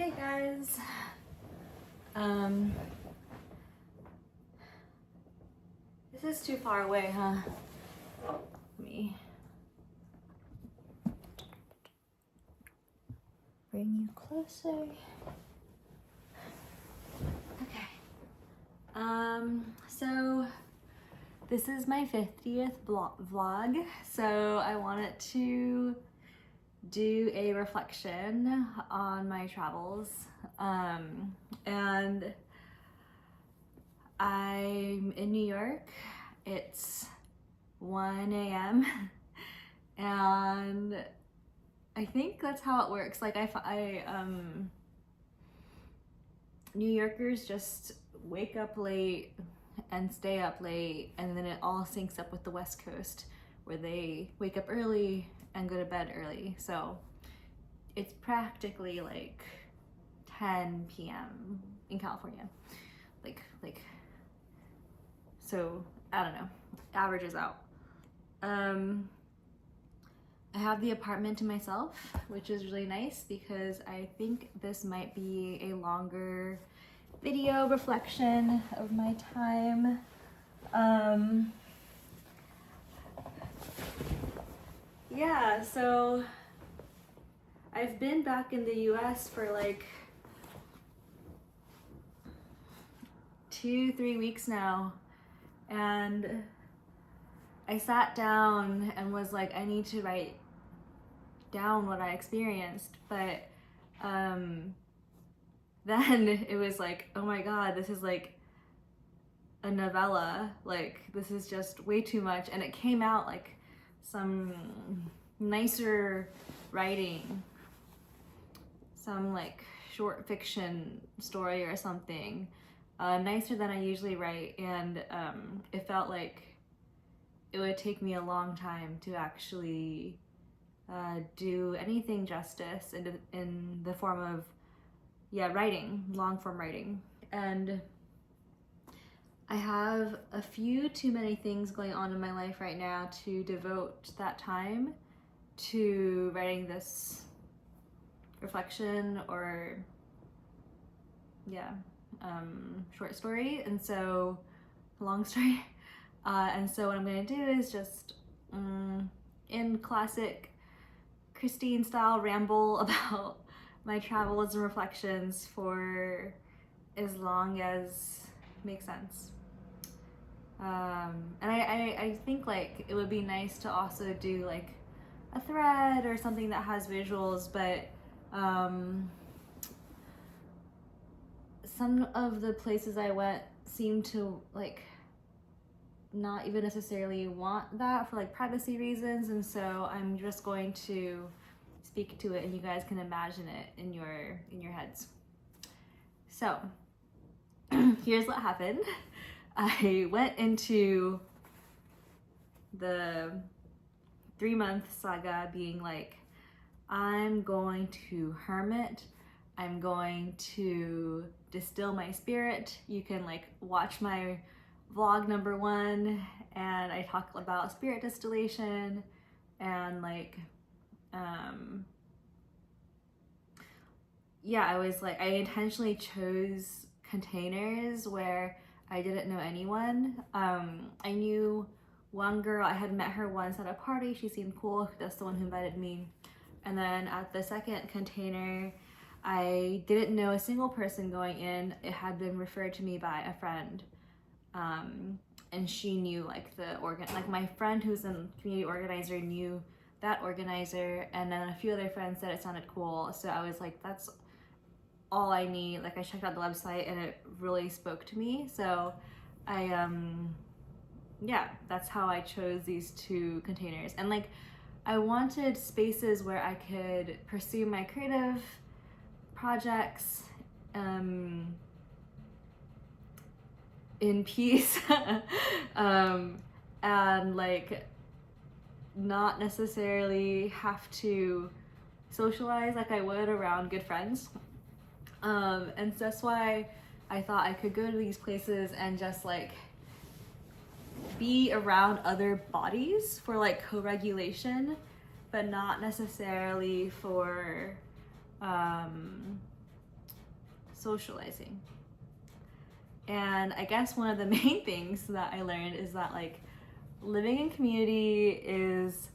Hey guys. This is too far away, huh? Let me bring you closer. Okay. So this is my 50th vlog. So I wanted to do a reflection on my travels. And I'm in New York. It's 1 a.m. and I think that's how it works. Like New Yorkers just wake up late and stay up late, and then it all syncs up with the West Coast where they wake up early and go to bed early. So it's practically like 10 p.m. in California. So I don't know, averages out. I have the apartment to myself, which is really nice because I think this might be a longer video reflection of my time. Yeah, so I've been back in the US for like 2-3 weeks now, and I sat down and was like, I need to write down what I experienced, but then it was like, oh my god, this is like a novella, like this is just way too much. And it came out like some nicer writing, some like short fiction story or something, nicer than I usually write. And it felt like it would take me a long time to actually do anything justice in the form of writing, long form writing. And I have a few too many things going on in my life right now to devote that time to writing this reflection or short story, and so long story. And so what I'm gonna do is just in classic Christine style ramble about my travels and reflections for as long as makes sense. And I think like it would be nice to also do like a thread or something that has visuals, but some of the places I went seem to like not even necessarily want that for like privacy reasons, and so I'm just going to speak to it and you guys can imagine it in your heads. So here's what happened. I went into the 3-month saga being like, I'm going to hermit, I'm going to distill my spirit. You can like watch my vlog number 1, and I talk about spirit distillation and like I was like, I intentionally chose containers where I didn't know anyone. I knew one girl, I had met her once at a party, she seemed cool, that's the one who invited me. And then at the second container, I didn't know a single person going in. It had been referred to me by a friend. And she knew like like my friend who's a community organizer knew that organizer, and then a few other friends said it sounded cool. So I was like, that's all I need. Like I checked out the website and it really spoke to me. So I, that's how I chose these 2 containers. And like, I wanted spaces where I could pursue my creative projects, in peace, and like not necessarily have to socialize like I would around good friends. And so that's why I thought I could go to these places and just like be around other bodies for like co-regulation, but not necessarily for socializing. And I guess one of the main things that I learned is that like living in community is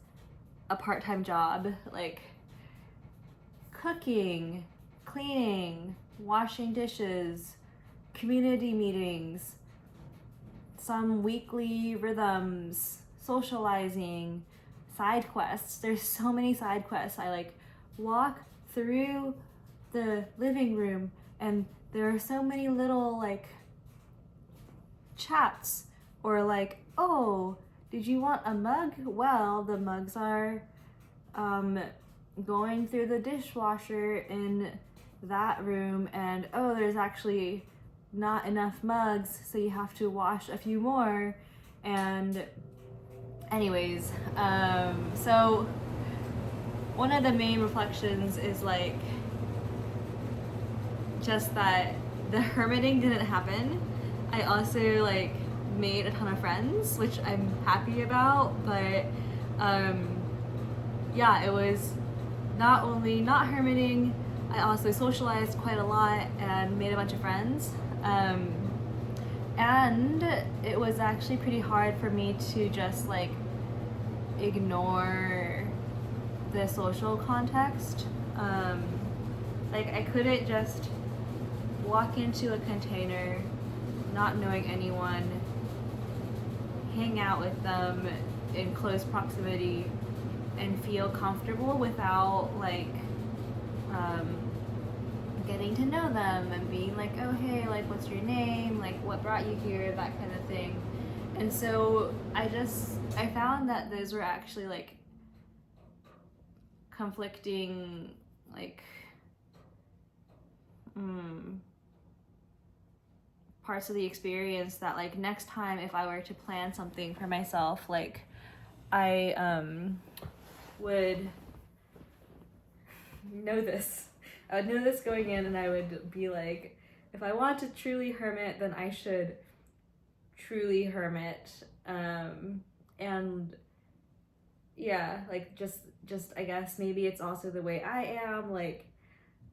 a part-time job. Like cooking, cleaning, washing dishes, community meetings, some weekly rhythms, socializing, side quests. There's so many side quests. I like walk through the living room and there are so many little like chats, or like, oh, did you want a mug? Well, the mugs are going through the dishwasher in that room, and oh, there's actually not enough mugs, so you have to wash a few more. And anyways, so one of the main reflections is like just that the hermiting didn't happen. I also like made a ton of friends, which I'm happy about, but yeah, it was not only not hermiting, I also socialized quite a lot and made a bunch of friends. And it was actually pretty hard for me to just like ignore the social context. Like I couldn't just walk into a container not knowing anyone, hang out with them in close proximity and feel comfortable without like getting to know them and being like, oh hey, like what's your name, like what brought you here, that kind of thing. And so I found that those were actually like conflicting like parts of the experience, that like next time if I were to plan something for myself, like I would know this. I would know this going in, and I would be like, if I want to truly hermit, then I should truly hermit. And yeah, like just I guess maybe it's also the way I am. Like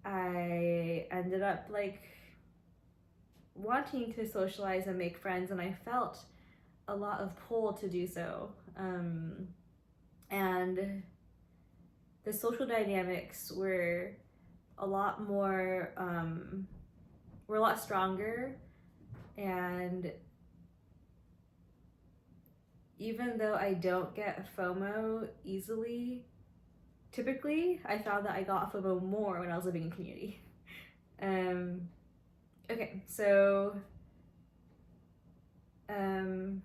I ended up like wanting to socialize and make friends, and I felt a lot of pull to do so. And the social dynamics were a lot more, were a lot stronger. And even though I don't get FOMO easily, typically I found that I got FOMO more when I was living in community. Okay, so I'm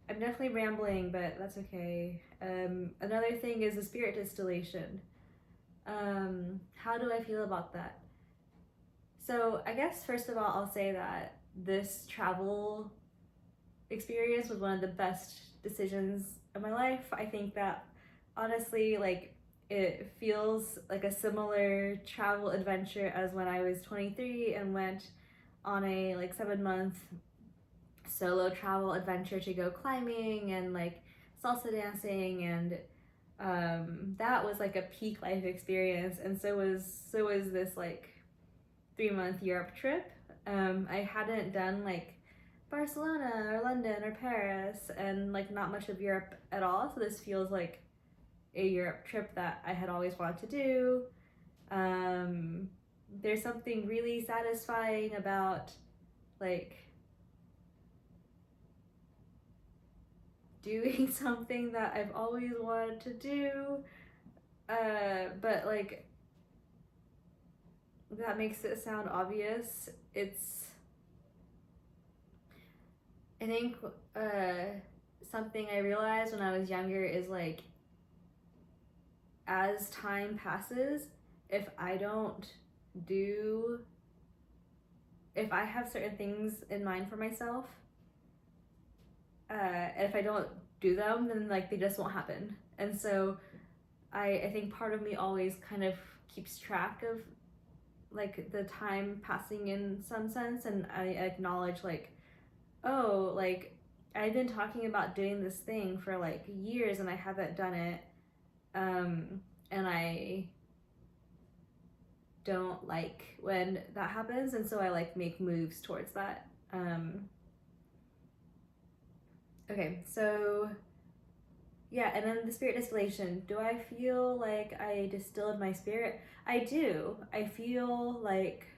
definitely rambling, but that's okay. Another thing is the spirit distillation. How do I feel about that? So I guess first of all, I'll say that this travel experience was one of the best decisions of my life. I think that honestly, like it feels like a similar travel adventure as when I was 23 and went on a like 7-month solo travel adventure to go climbing and like salsa dancing, and that was like a peak life experience. And so was this like 3-month Europe trip. I hadn't done like Barcelona or London or Paris, and like not much of Europe at all, so this feels like a Europe trip that I had always wanted to do. There's something really satisfying about like doing something that I've always wanted to do, but like that makes it sound obvious. I think something I realized when I was younger is like, as time passes, if I have certain things in mind for myself, and if I don't do them, then like they just won't happen. And so I think part of me always kind of keeps track of like the time passing in some sense, and I acknowledge like, oh, like I've been talking about doing this thing for like years and I haven't done it, and I don't like when that happens, and so I like make moves towards that. Okay, so yeah, and then the spirit distillation. Do I feel like I distilled my spirit? I do. I feel like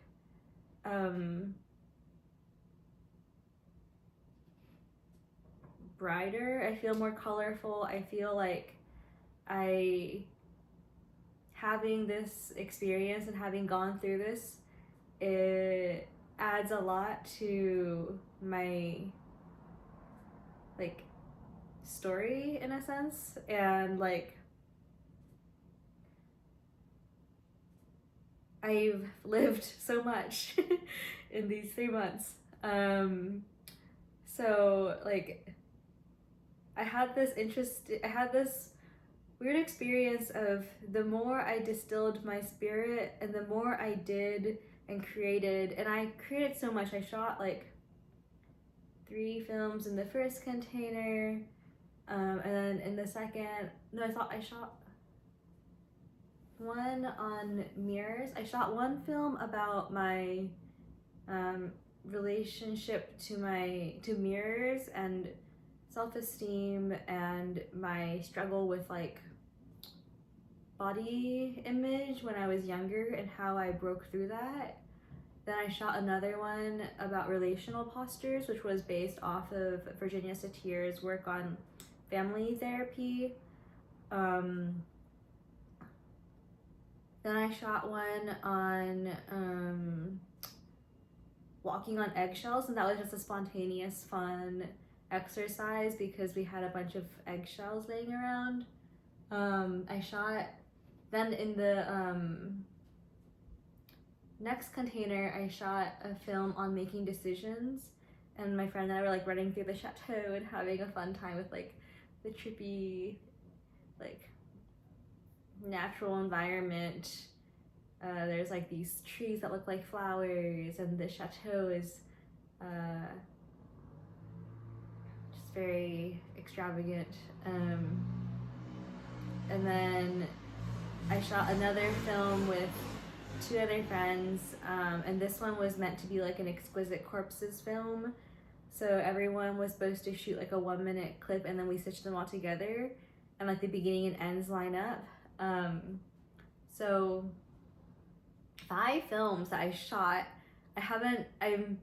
brighter. I feel more colorful. I feel like having this experience and having gone through this, it adds a lot to my like story in a sense, and like I've lived so much in these 3 months. So like I had this weird experience of the more I distilled my spirit and the more I did and created, and I created so much. I shot like 3 films in the first container, and then in the second, no, I shot one on mirrors. I shot one film about my relationship to mirrors and self-esteem and my struggle with like body image when I was younger and how I broke through that. Then I shot another one about relational postures, which was based off of Virginia Satir's work on family therapy. Then I shot one on walking on eggshells, and that was just a spontaneous, fun exercise because we had a bunch of eggshells laying around. I shot, then in the next container, I shot a film on making decisions, and my friend and I were like running through the chateau and having a fun time with like the trippy, like natural environment. There's like these trees that look like flowers, and the chateau is just very extravagant. And then I shot another film with 2 other friends, and this one was meant to be like an Exquisite Corpses film. So everyone was supposed to shoot like a 1-minute clip, and then we stitched them all together, and like the beginning and ends line up. So 5 films that I shot. I'm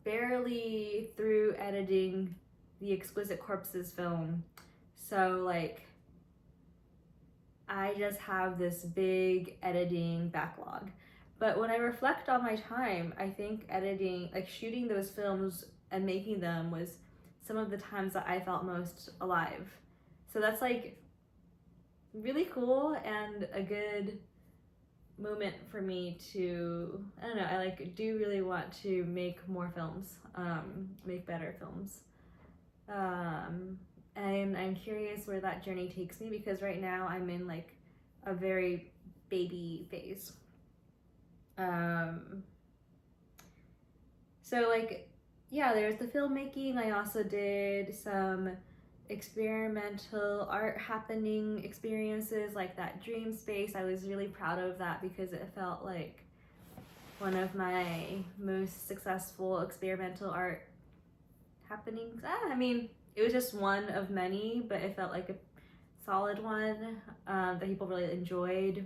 barely through editing the Exquisite Corpses film. So like I just have this big editing backlog. But when I reflect on my time, I think editing, like shooting those films and making them, was some of the times that I felt most alive. So that's like really cool and a good moment for me to, I don't know, I like do really want to make more films, make better films. And I'm curious where that journey takes me, because right now I'm in like a very baby phase. So like, yeah, there's the filmmaking. I also did some experimental art happening experiences, like that dream space. I was really proud of that because it felt like one of my most successful experimental art happenings. I mean, it was just one of many, but it felt like a solid one that people really enjoyed.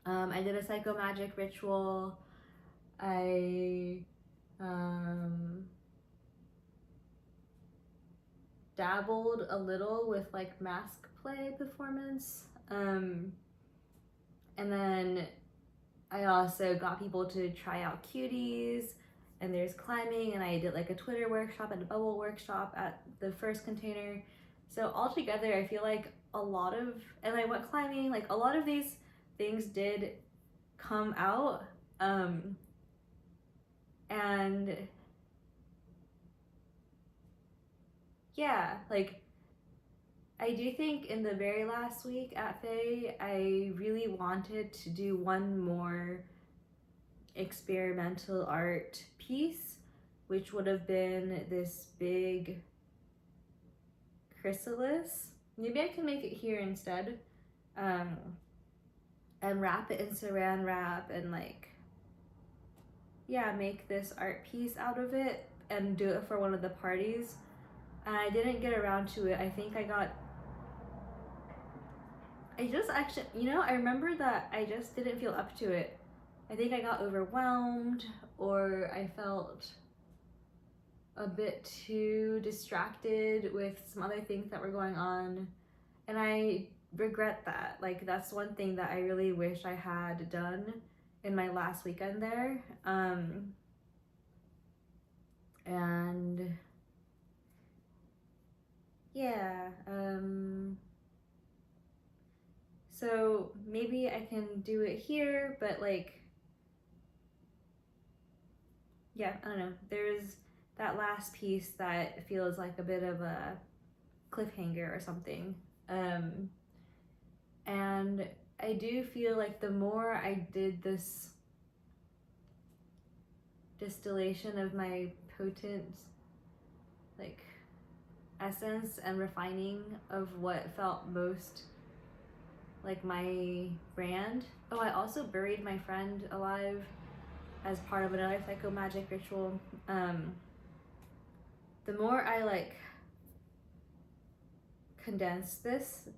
I did a psychomagic ritual. I dabbled a little with like mask play performance. And then I also got people to try out cuties, and there's climbing, and I did like a Twitter workshop and a bubble workshop at the first container. So altogether, I feel like and I went climbing, like a lot of these things did come out. And yeah, like I do think in the very last week at Faye, I really wanted to do one more experimental art piece, which would have been this big chrysalis. Maybe I can make it here instead. and wrap it in saran wrap and like, yeah, make this art piece out of it and do it for one of the parties. And I didn't get around to it. I think I just actually, you know, I remember that I just didn't feel up to it. I think I got overwhelmed, or I felt a bit too distracted with some other things that were going on. And I regret that. Like, that's one thing that I really wish I had done in my last weekend there. And yeah, so maybe I can do it here, but like, yeah, I don't know. There's that last piece that feels like a bit of a cliffhanger or something. And I do feel like the more I did this distillation of my potent like essence and refining of what felt most like my brand. Oh, I also buried my friend alive as part of another psycho magic ritual. The more I like condensed this,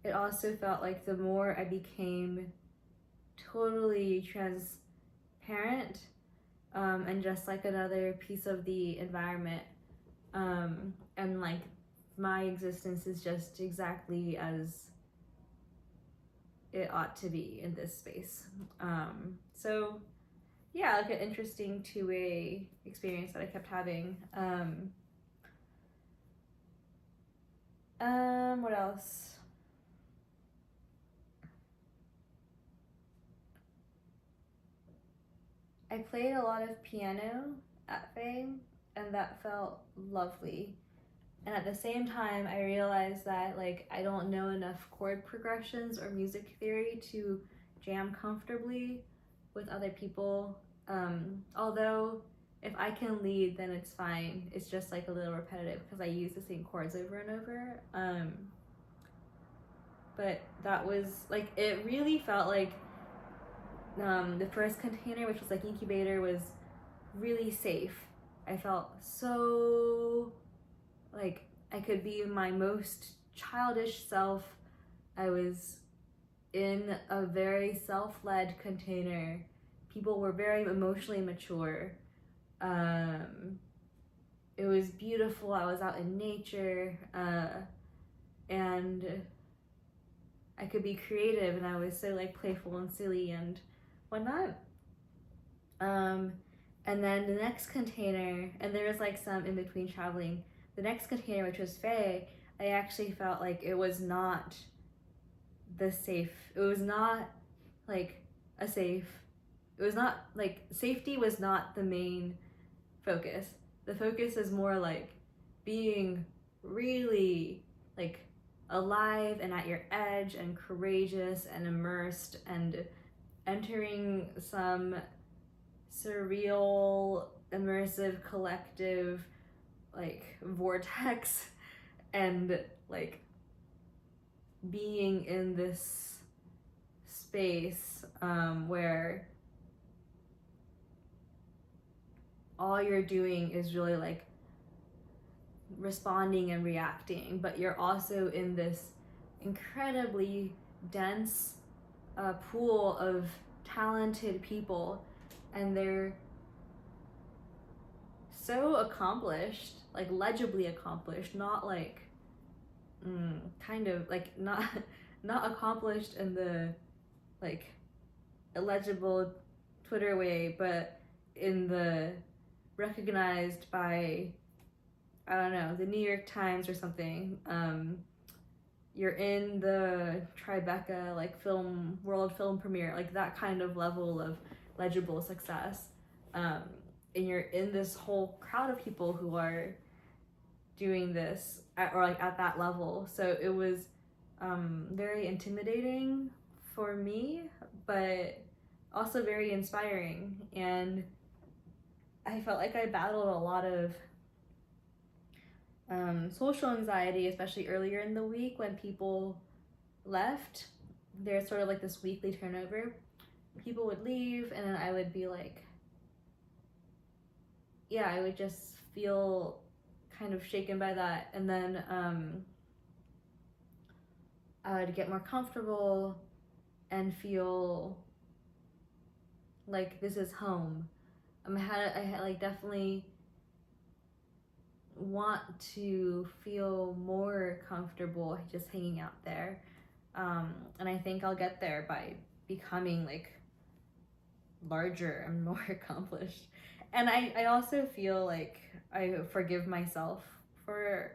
it also felt like the more I became totally transparent, and just like another piece of the environment, and like my existence is just exactly as it ought to be in this space. So yeah, like an interesting two-way experience that I kept having. What else? I played a lot of piano at Faye, and that felt lovely. And at the same time, I realized that like I don't know enough chord progressions or music theory to jam comfortably with other people. Although if I can lead, then it's fine. It's just like a little repetitive because I use the same chords over and over. But that was like, it really felt like the first container, which was like incubator, was really safe. I felt so like I could be my most childish self. I was in a very self-led container. People were very emotionally mature. It was beautiful. I was out in nature, and I could be creative, and I was so like playful and silly and whatnot. And then the next container, and there was like some in between traveling. The next container, which was Faye, I actually felt like it was not the safe. It was not like a safe. It was not like, safety was not the main focus. The focus is more like being really like alive and at your edge and courageous and immersed and entering some surreal, immersive, collective like vortex, and like being in this space where all you're doing is really like responding and reacting, but you're also in this incredibly dense pool of talented people, and they're so accomplished, like legibly accomplished, not like kind of like not accomplished in the like illegible Twitter way, but in the recognized by, I don't know, the New York Times or something. You're in the Tribeca like world film premiere, like that kind of level of legible success. And you're in this whole crowd of people who are doing this or like at that level. So it was very intimidating for me, but also very inspiring. And I felt like I battled a lot of social anxiety, especially earlier in the week when people left. there's sort of like this weekly turnover. People would leave, and then I would be like, yeah, I would just feel kind of shaken by that. And then I would get more comfortable and feel like this is home. I had like definitely want to feel more comfortable just hanging out there. And I think I'll get there by becoming like larger and more accomplished. And I also feel like I forgive myself for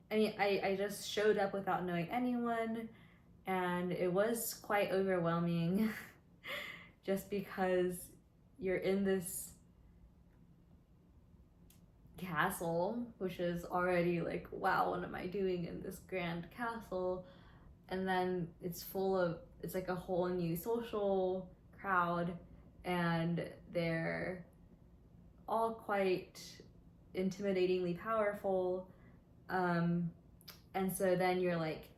I just showed up without knowing anyone, and it was quite overwhelming just because you're in this castle, which is already like, wow, what am I doing in this grand castle? And then it's like a whole new social crowd, and they're all quite intimidatingly powerful. And so then you're like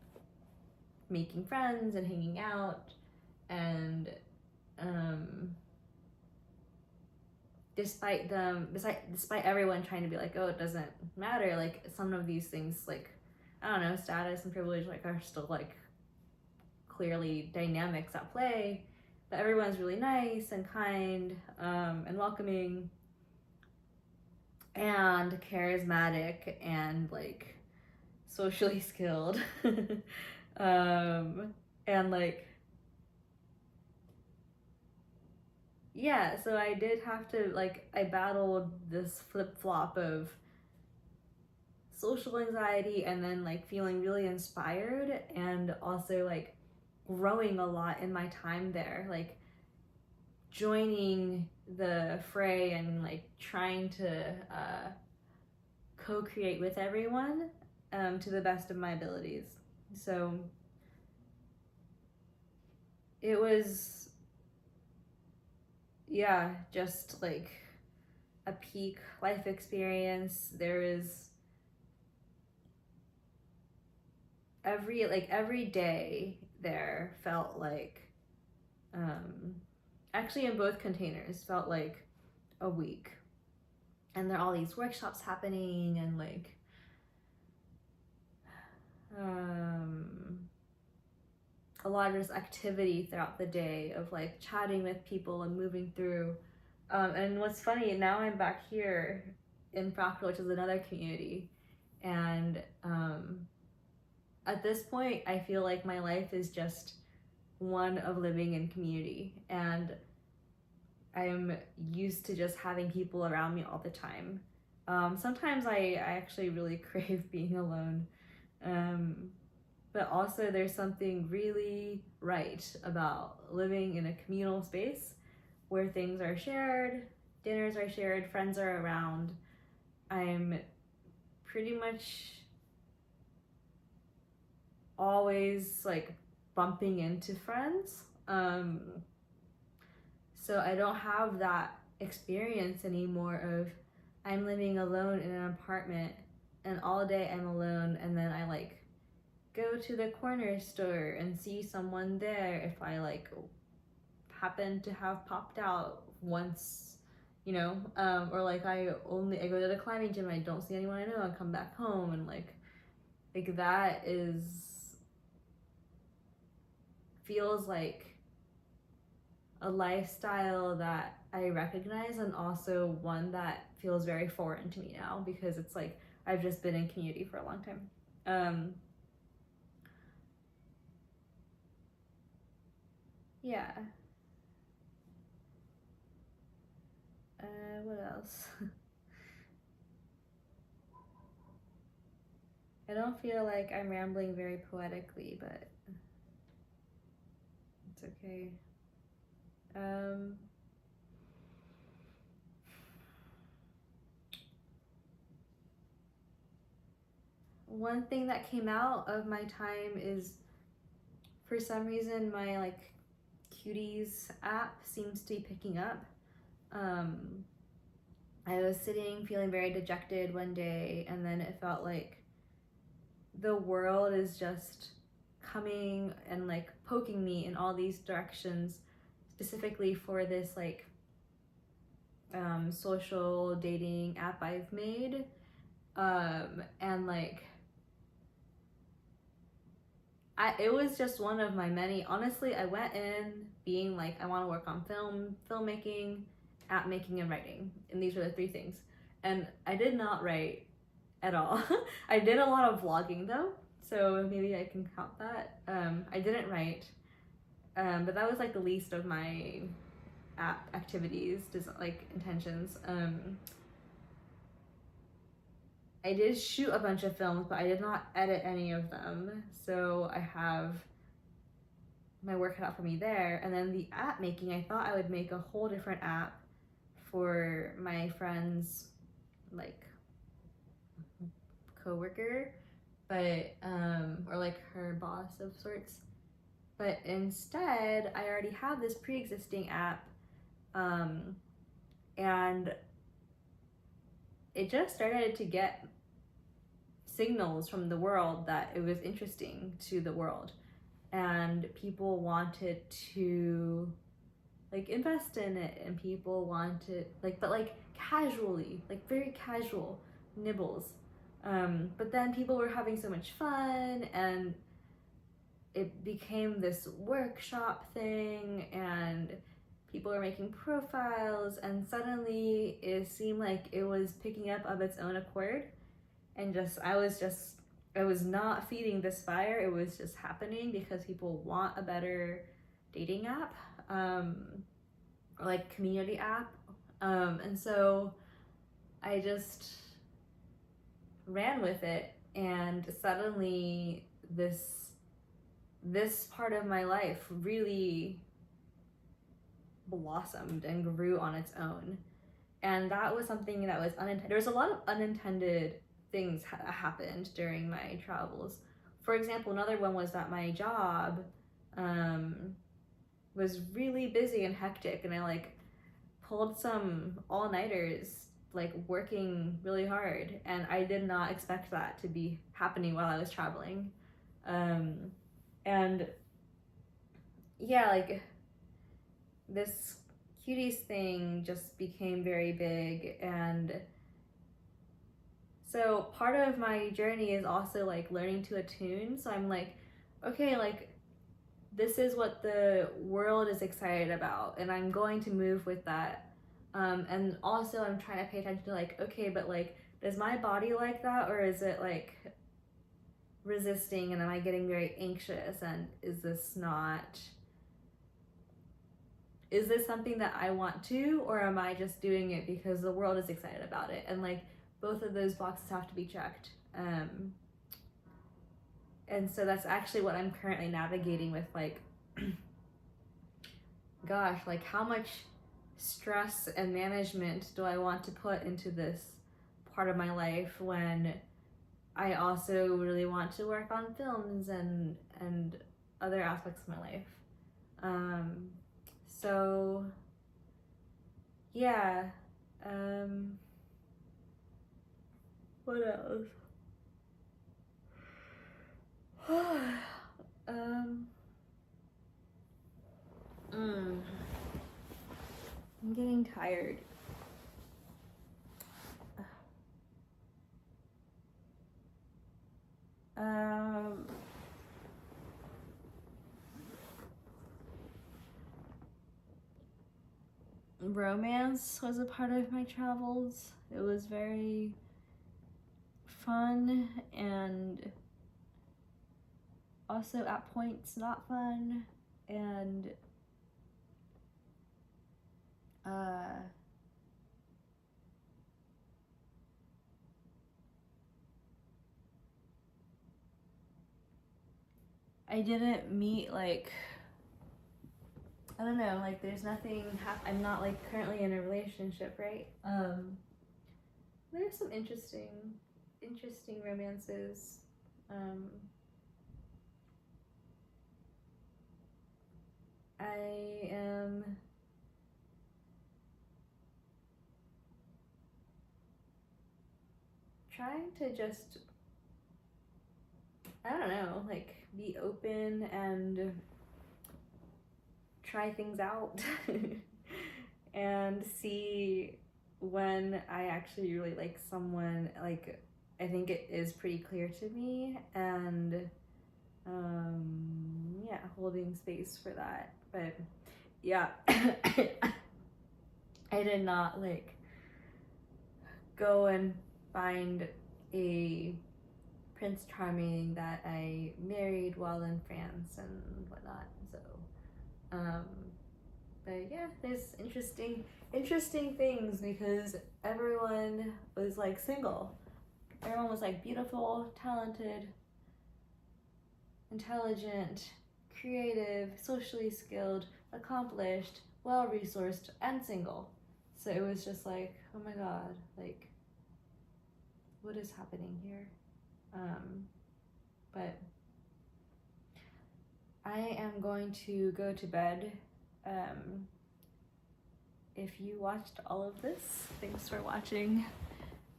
making friends and hanging out, and despite everyone trying to be like, oh, it doesn't matter, like some of these things, like, I don't know, status and privilege, like, are still like clearly dynamics at play, but everyone's really nice and kind, and welcoming and charismatic and like socially skilled. And like, yeah, so I did have to, like, I battled this flip-flop of social anxiety and then like feeling really inspired, and also like growing a lot in my time there, like joining the fray and like trying to co-create with everyone to the best of my abilities. So it was, yeah, just like a peak life experience. There is every day there felt like, actually in both containers felt like a week, and there are all these workshops happening, and like a lot of just activity throughout the day of like chatting with people and moving through. And what's funny, now I'm back here in Fractal, which is another community, and at this point I feel like my life is just one of living in community, and I'm used to just having people around me all the time. Sometimes I actually really crave being alone, but also there's something really right about living in a communal space where things are shared, dinners are shared, friends are around. I'm pretty much always like bumping into friends. So I don't have that experience anymore of I'm living alone in an apartment and all day I'm alone, and then I like go to the corner store and see someone there if I like happen to have popped out once, you know, or like I go to the climbing gym and I don't see anyone I know and come back home, and like that feels like a lifestyle that I recognize, and also one that feels very foreign to me now, because it's like I've just been in community for a long time. Yeah. What else? I don't feel like I'm rambling very poetically, but it's okay. One thing that came out of my time is, for some reason, my like Cuties app seems to be picking up. I was sitting feeling very dejected one day, and then it felt like the world is just coming and like poking me in all these directions specifically for this like social dating app I've made. And like it was just one of my many. Honestly, I went in being like, I want to work on filmmaking, app making, and writing, and these were the three things. And I did not write at all. I did a lot of vlogging though, so maybe I can count that. I didn't write, but that was like the least of my app activities, like intentions. I did shoot a bunch of films, but I did not edit any of them. So I have my work cut out for me there. And then the app making, I thought I would make a whole different app for my friend's like coworker, but or like her boss of sorts. But instead, I already have this pre-existing app, and it just started to get signals from the world that it was interesting to the world, and people wanted to like invest in it, and people wanted like, but like casually, like very casual nibbles. But then people were having so much fun, and it became this workshop thing, and people were making profiles, and suddenly it seemed like it was picking up of its own accord. And I was not feeding this fire. It was just happening because people want a better dating app, or like community app. And so I just ran with it, and suddenly this part of my life really blossomed and grew on its own. And that was something that was unintended. There was a lot of unintended things happened during my travels. For example, another one was that my job was really busy and hectic, and I like pulled some all-nighters, like working really hard, and I did not expect that to be happening while I was traveling. And yeah, like this cuties thing just became very big. And so part of my journey is also like learning to attune. So I'm like, okay, like this is what the world is excited about, and I'm going to move with that. And also I'm trying to pay attention to like, okay, but like, does my body like that, or is it like resisting, and am I getting very anxious, and is this something that I want to, or am I just doing it because the world is excited about it? And like both of those boxes have to be checked. And so that's actually what I'm currently navigating with, like, gosh, like how much stress and management do I want to put into this part of my life when I also really want to work on films and other aspects of my life. So yeah, what else? I'm getting tired. Romance was a part of my travels. It was very fun, and also at points not fun, and I didn't meet, like, I don't know, like there's nothing I'm not like currently in a relationship, right? There's some interesting romances. I am trying to just, I don't know, like be open and try things out and see when I actually really like someone. Like, I think it is pretty clear to me, and yeah, holding space for that. But yeah, I did not like go and find a Prince Charming that I married while in France and whatnot. So, but yeah, there's interesting things because everyone was like single. Everyone was like beautiful, talented, intelligent, creative, socially skilled, accomplished, well-resourced, and single. So it was just like, oh my god, like, what is happening here? But I am going to go to bed. If you watched all of this, thanks for watching.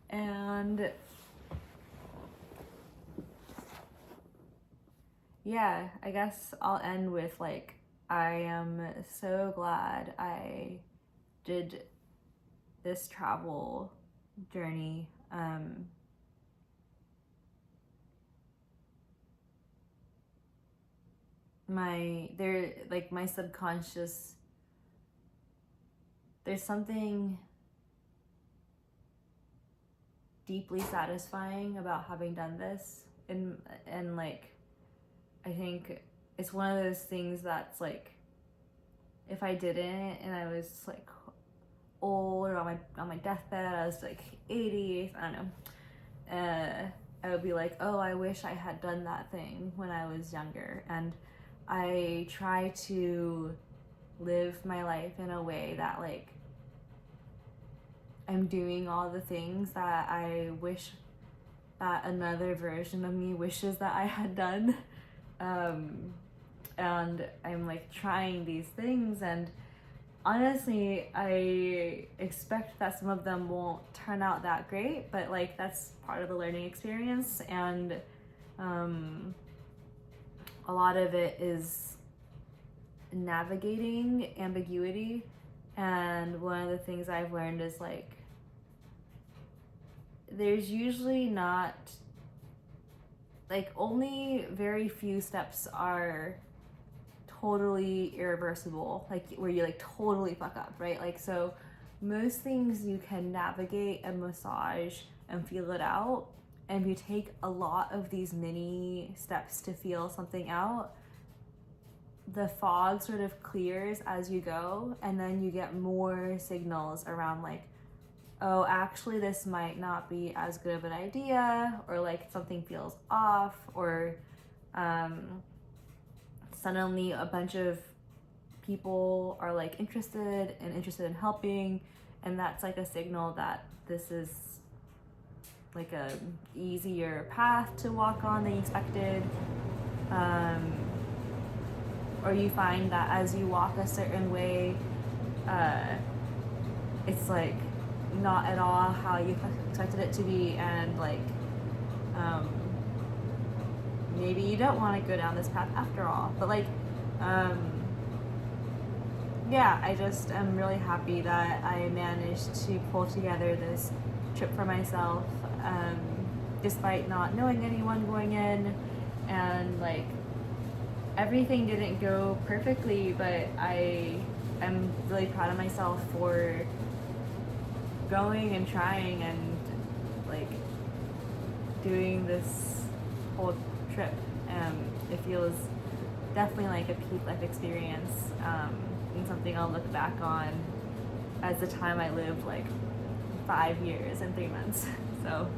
And yeah, I guess I'll end with like, I am so glad I did this travel journey. My subconscious, there's something deeply satisfying about having done this, and like, I think it's one of those things that's like, if I didn't and I was like old or on my deathbed, I was like 80, I don't know, I would be like, oh, I wish I had done that thing when I was younger. And I try to live my life in a way that like I'm doing all the things that I wish that another version of me wishes that I had done. And I'm like trying these things, and honestly, I expect that some of them won't turn out that great, but like that's part of the learning experience. And a lot of it is navigating ambiguity. And one of the things I've learned is like, there's usually not, like, only very few steps are totally irreversible, like where you like totally fuck up, right? Like, so most things you can navigate and massage and feel it out. And if you take a lot of these mini steps to feel something out, the fog sort of clears as you go, and then you get more signals around like, oh, actually this might not be as good of an idea, or like something feels off, or suddenly a bunch of people are like interested in helping, and that's like a signal that this is like a easier path to walk on than you expected. Or you find that as you walk a certain way, it's like not at all how you expected it to be, and like maybe you don't want to go down this path after all. But like, yeah, I just am really happy that I managed to pull together this trip for myself, despite not knowing anyone going in, and like, everything didn't go perfectly, but I am really proud of myself for going and trying and like doing this whole trip. It feels definitely like a peak life experience, and something I'll look back on as the time I lived like 5 years and 3 months. So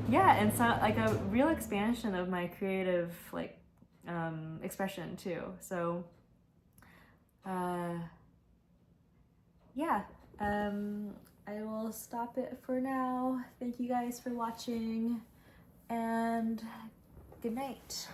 yeah, and so like a real expansion of my creative like expression too. So yeah, I will stop it for now. Thank you guys for watching, and good night.